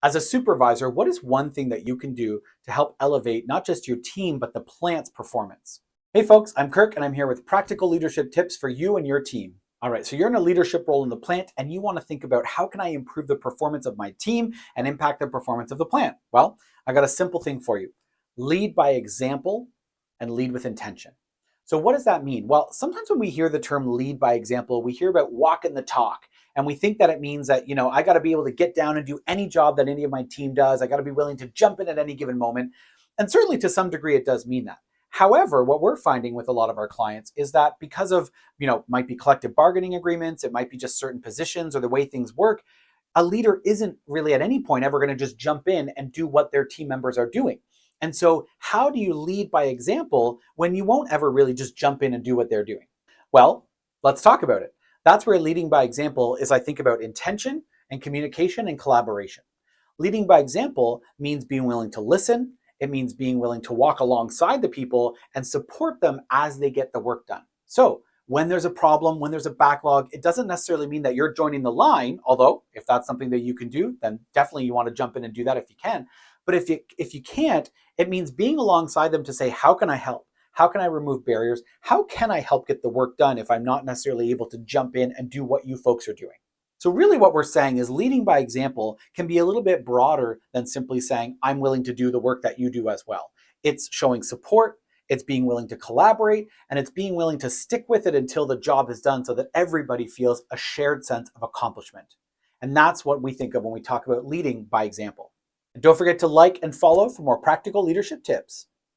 As a supervisor, what is one thing that you can do to help elevate not just your team, but the plant's performance? Hey folks, I'm Kirk and I'm here with practical leadership tips for you and your team. All right, so you're in a leadership role in the plant and you want to think about how can I improve the performance of my team and impact the performance of the plant? Well, I got a simple thing for you. Lead by example and lead with intention. So what does that mean? Well, sometimes when we hear the term lead by example, we hear about walking the talk. And we think that it means that, I got to be able to get down and do any job that any of my team does. I got to be willing to jump in at any given moment. And certainly to some degree, it does mean that. However, what we're finding with a lot of our clients is that because of, might be collective bargaining agreements, it might be just certain positions or the way things work, a leader isn't really at any point ever going to just jump in and do what their team members are doing. And so, how do you lead by example when you won't ever really just jump in and do what they're doing? Well, let's talk about it. That's where leading by example is, I think, about intention and communication and collaboration. Leading by example means being willing to listen. It means being willing to walk alongside the people and support them as they get the work done. So, when there's a problem, when there's a backlog, it doesn't necessarily mean that you're joining the line, although if that's something that you can do, then definitely you want to jump in and do that if you can. But if you can't, it means being alongside them to say, how can I help? How can I remove barriers? How can I help get the work done if I'm not necessarily able to jump in and do what you folks are doing? So, really, what we're saying is leading by example can be a little bit broader than simply saying, I'm willing to do the work that you do as well. It's showing support, it's being willing to collaborate, and it's being willing to stick with it until the job is done so that everybody feels a shared sense of accomplishment. And that's what we think of when we talk about leading by example. And don't forget to like and follow for more practical leadership tips.